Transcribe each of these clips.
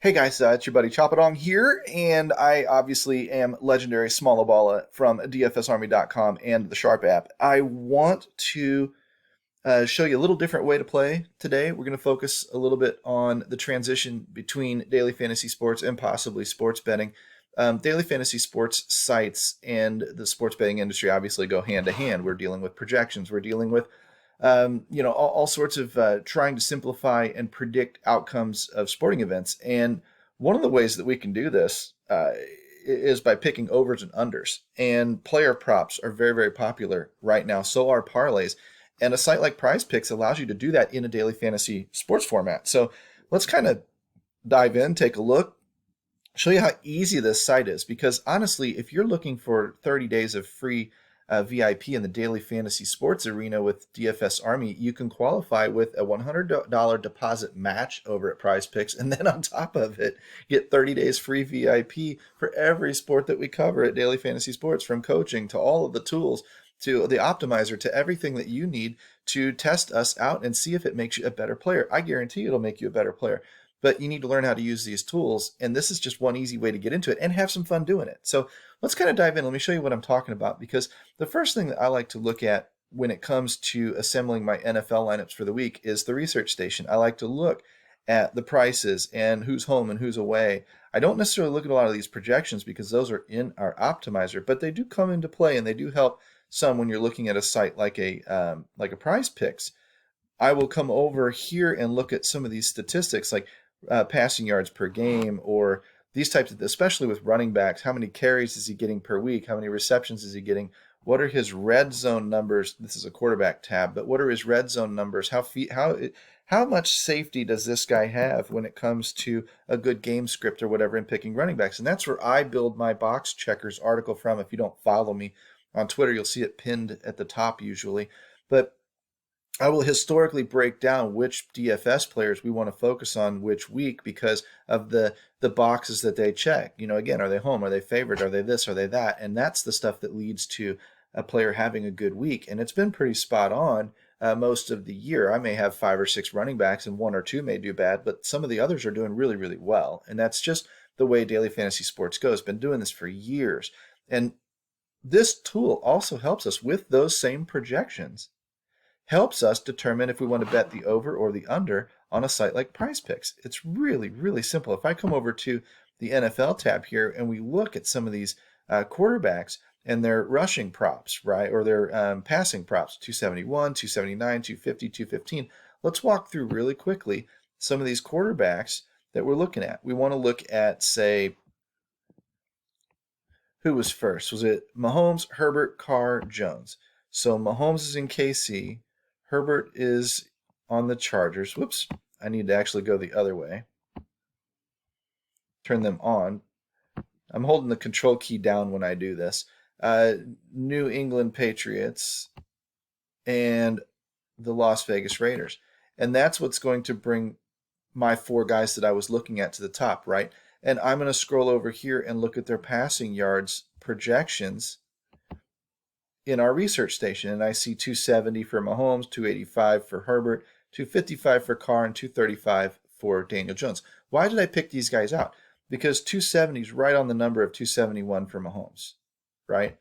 Hey guys, it's your buddy Choppadong here, and I obviously am legendary Smallaballa from DFSArmy.com and the Sharp app. I want to show you a little different way to play today. We're going to focus a little bit on the transition between daily fantasy sports and possibly sports betting. Daily fantasy sports sites and the sports betting industry obviously go hand to hand. We're dealing with projections. We're dealing with all sorts of trying to simplify and predict outcomes of sporting events. And one of the ways that we can do this is by picking overs and unders. And player props are very, very popular right now. So are parlays. And a site like Prize Picks allows you to do that in a daily fantasy sports format. So let's kind of dive in, take a look, show you how easy this site is. Because honestly, if you're looking for 30 days of free VIP in the daily fantasy sports arena with DFS Army, you can qualify with a $100 deposit match over at Prize Picks, and then on top of it, get 30 days free VIP for every sport that we cover at Daily Fantasy Sports, from coaching to all of the tools to the optimizer to everything that you need to test us out and see if it makes you a better player. I guarantee it'll make you a better player. But you need to learn how to use these tools, and this is just one easy way to get into it and have some fun doing it. So let's kind of dive in. Let me show you what I'm talking about, because the first thing that I like to look at when it comes to assembling my NFL lineups for the week is the research station. I like to look at the prices and who's home and who's away. I don't necessarily look at a lot of these projections because those are in our optimizer, but they do come into play and they do help some when you're looking at a site like a Prize Picks. I will come over here and look at some of these statistics, like passing yards per game, or these types of, especially with running backs. How many carries is he getting per week? How many receptions is he getting? What are his red zone numbers? This is a quarterback tab, but what are his red zone numbers? How much safety does this guy have when it comes to a good game script or whatever in picking running backs? And that's where I build my box checkers article from. If you don't follow me on Twitter, you'll see it pinned at the top usually. But I will historically break down which DFS players we want to focus on which week because of the boxes that they check. Again, are they home? Are they favored? Are they this? Are they that? And that's the stuff that leads to a player having a good week. And it's been pretty spot on most of the year. I may have 5 or 6 running backs and 1 or 2 may do bad, but some of the others are doing really, really well. And that's just the way daily fantasy sports goes. Been doing this for years. And this tool also helps us with those same projections, helps us determine if we want to bet the over or the under on a site like Prize Picks. It's really, really simple. If I come over to the NFL tab here and we look at some of these quarterbacks and their rushing props, right, or their passing props, 271, 279, 250, 215, let's walk through really quickly some of these quarterbacks that we're looking at. We want to look at, say, who was first? Was it Mahomes, Herbert, Carr, Jones? So Mahomes is in KC. Herbert is on the Chargers. Whoops, I need to actually go the other way. Turn them on. I'm holding the control key down when I do this. New England Patriots and the Las Vegas Raiders. And that's what's going to bring my 4 guys that I was looking at to the top, right? And I'm going to scroll over here and look at their passing yards projections in our research station, and I see 270 for Mahomes, 285 for Herbert, 255 for Carr, and 235 for Daniel Jones. Why did I pick these guys out? Because 270 is right on the number of 271 for Mahomes, right?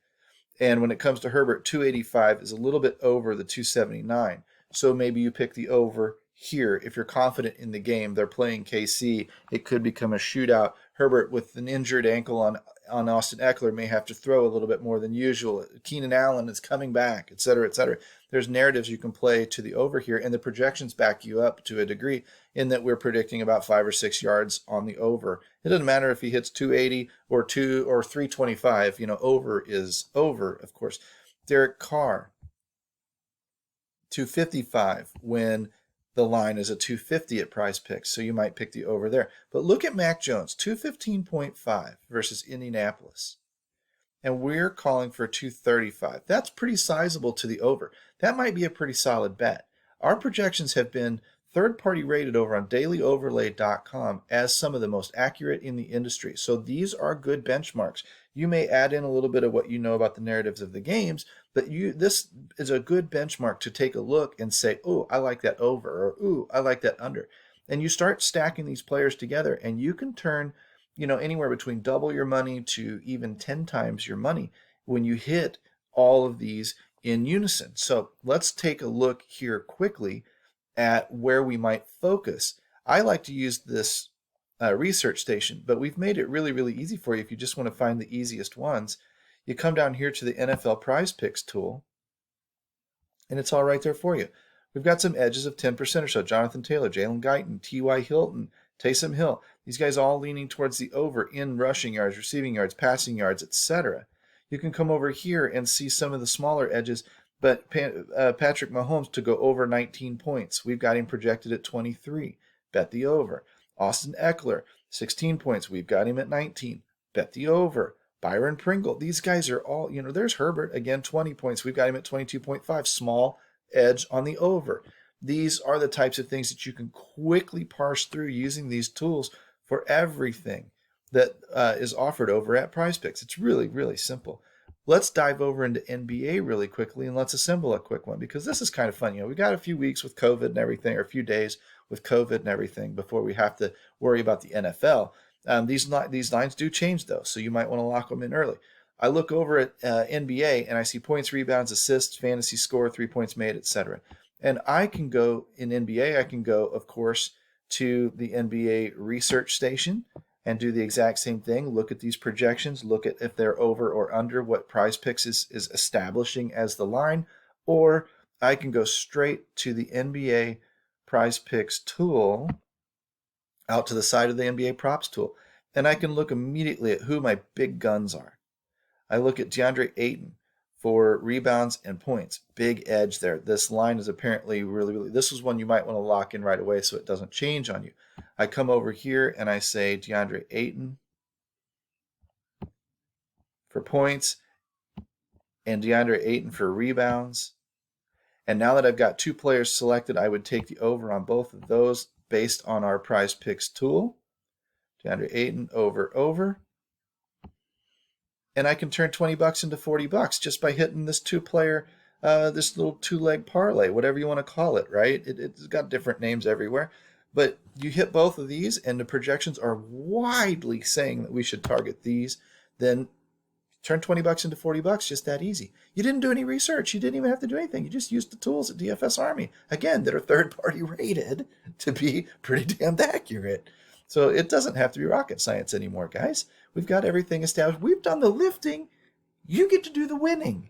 And when it comes to Herbert, 285 is a little bit over the 279. So maybe you pick the over here if you're confident in the game. They're playing KC. It could become a shootout. Herbert, with an injured ankle on Austin Eckler, may have to throw a little bit more than usual. Keenan Allen is coming back, et cetera, et cetera. There's narratives you can play to the over here, and the projections back you up to a degree in that we're predicting about 5 or 6 yards on the over. It doesn't matter if he hits 280 or 325. Over is over, of course. Derek Carr, 255 when the line is a 250 at Prize Picks, so you might pick the over there. But look at Mac Jones, 215.5 versus Indianapolis. And we're calling for 235. That's pretty sizable to the over. That might be a pretty solid bet. Our projections have been third-party rated over on dailyoverlay.com as some of the most accurate in the industry. So these are good benchmarks. You may add in a little bit of what you know about the narratives of the games, but this is a good benchmark to take a look and say, oh, I like that over, or ooh, I like that under. And you start stacking these players together, and you can turn, anywhere between double your money to even 10 times your money when you hit all of these in unison. So let's take a look here quickly at where we might focus. I like to use this research station, but we've made it really, really easy for you if you just want to find the easiest ones. You come down here to the NFL Prize Picks tool, and it's all right there for you. We've got some edges of 10% or so. Jonathan Taylor, Jalen Guyton, T.Y. Hilton, Taysom Hill. These guys all leaning towards the over in rushing yards, receiving yards, passing yards, etc. You can come over here and see some of the smaller edges, but Patrick Mahomes to go over 19 points. We've got him projected at 23. Bet the over. Austin Eckler, 16 points. We've got him at 19. Bet the over. Byron Pringle. These guys are all, there's Herbert, again, 20 points. We've got him at 22.5. Small edge on the over. These are the types of things that you can quickly parse through using these tools for everything that is offered over at Prize Picks. It's really, really simple. Let's dive over into NBA really quickly, and let's assemble a quick one, because this is kind of fun. We got a few weeks with COVID and everything, or a few days with COVID and everything before we have to worry about the NFL. These lines do change, though, so you might want to lock them in early. I look over at NBA, and I see points, rebounds, assists, fantasy score, 3 points made, etc. And I can go, in NBA, I can go, of course, to the NBA research station and do the exact same thing. Look at these projections, look at if they're over or under what Prize Picks is establishing as the line, or I can go straight to the NBA Prize Picks tool, out to the side of the NBA props tool, and I can look immediately at who my big guns are. I look at DeAndre Ayton for rebounds and points. Big edge there. This line is apparently really, really, this is one you might want to lock in right away so it doesn't change on you. I come over here and I say DeAndre Ayton for points and DeAndre Ayton for rebounds. And now that I've got two players selected, I would take the over on both of those based on our Prize Picks tool. DeAndre Ayton over. And I can turn $20 into $40 just by hitting this two-player, this little two-leg parlay, whatever you want to call it, right? It's got different names everywhere. But you hit both of these, and the projections are widely saying that we should target these. Then turn $20 into $40, just that easy. You didn't do any research. You didn't even have to do anything. You just used the tools at DFS Army, again, that are third-party rated to be pretty damn accurate. So it doesn't have to be rocket science anymore, guys. We've got everything established. We've done the lifting. You get to do the winning.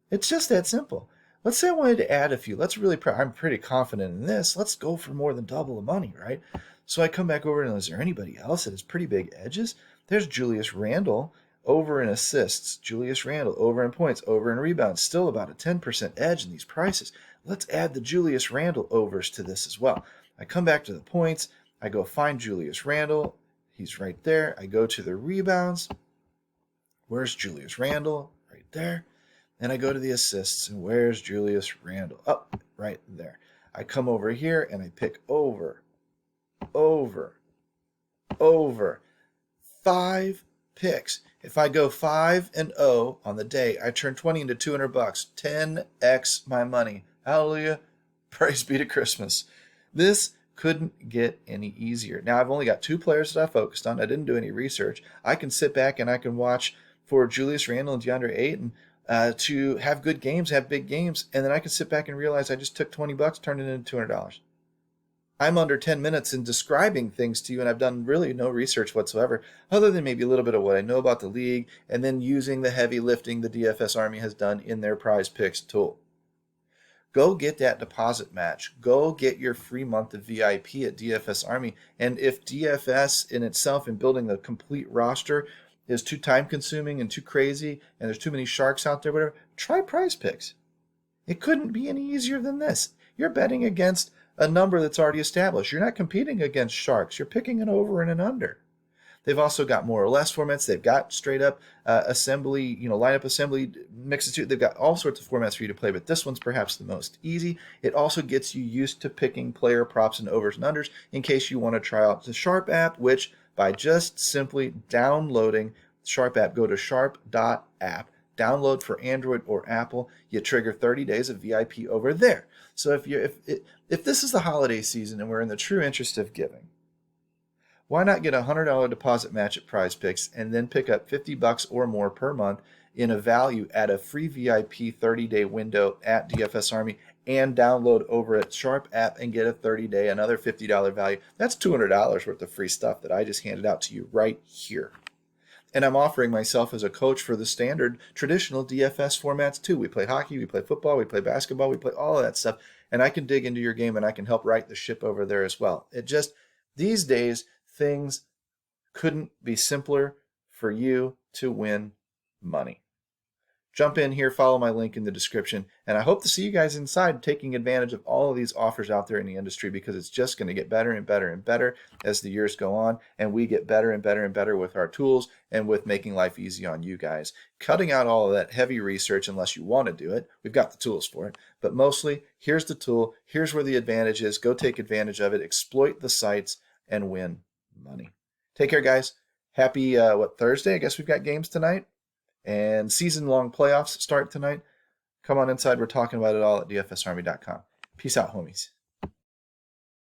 It's just that simple. Let's say I wanted to add a few. I'm pretty confident in this. Let's go for more than double the money, right? So I come back over and is there anybody else that has pretty big edges? There's Julius Randle over in assists. Julius Randle over in points, over in rebounds. Still about a 10% edge in these prices. Let's add the Julius Randle overs to this as well. I come back to the points. I go find Julius Randle. He's right there. I go to the rebounds. Where's Julius Randle? Right there. And I go to the assists. And where's Julius Randle? Oh, right there. I come over here and I pick over. 5 picks. If I go 5-0 on the day, I turn 20 into $200. 10x my money. Hallelujah. Praise be to Christmas. This couldn't get any easier. Now, I've only got 2 players that I focused on. I didn't do any research. I can sit back and I can watch for Julius Randle and DeAndre Ayton to have good games, have big games, and then I can sit back and realize I just took $20, turned it into $200. I'm under 10 minutes in describing things to you, and I've done really no research whatsoever, other than maybe a little bit of what I know about the league, and then using the heavy lifting the DFS Army has done in their Prize Picks tool. Go get that deposit match. Go get your free month of VIP at DFS Army. And if DFS in itself and building the complete roster is too time consuming and too crazy and there's too many sharks out there, whatever, try Prize Picks. It couldn't be any easier than this. You're betting against a number that's already established. You're not competing against sharks. You're picking an over and an under. They've also got more or less formats. They've got straight up assembly, lineup assembly mixes too. They've got all sorts of formats for you to play, but this one's perhaps the most easy. It also gets you used to picking player props and overs and unders in case you want to try out the Sharp app, which by just simply downloading Sharp app, go to sharp.app, download for Android or Apple, you trigger 30 days of VIP over there. So if this is the holiday season and we're in the true interest of giving, why not get a $100 deposit match at Prize Picks and then pick up $50 or more per month in a value at a free VIP 30-day window at DFS Army, and download over at Sharp app and get a 30-day, another $50 value. That's $200 worth of free stuff that I just handed out to you right here. And I'm offering myself as a coach for the standard traditional DFS formats too. We play hockey, we play football, we play basketball, we play all of that stuff. And I can dig into your game and I can help right the ship over there as well. It just, these days, things couldn't be simpler for you to win money. Jump in here, follow my link in the description, and I hope to see you guys inside taking advantage of all of these offers out there in the industry, because it's just going to get better and better and better as the years go on, and we get better and better and better with our tools and with making life easy on you guys. Cutting out all of that heavy research unless you want to do it. We've got the tools for it, but mostly here's the tool, here's where the advantage is. Go take advantage of it, exploit the sites, and win money. Take care, guys. Happy Thursday? I guess we've got games tonight. And season-long playoffs start tonight. Come on inside. We're talking about it all at dfsarmy.com. Peace out, homies.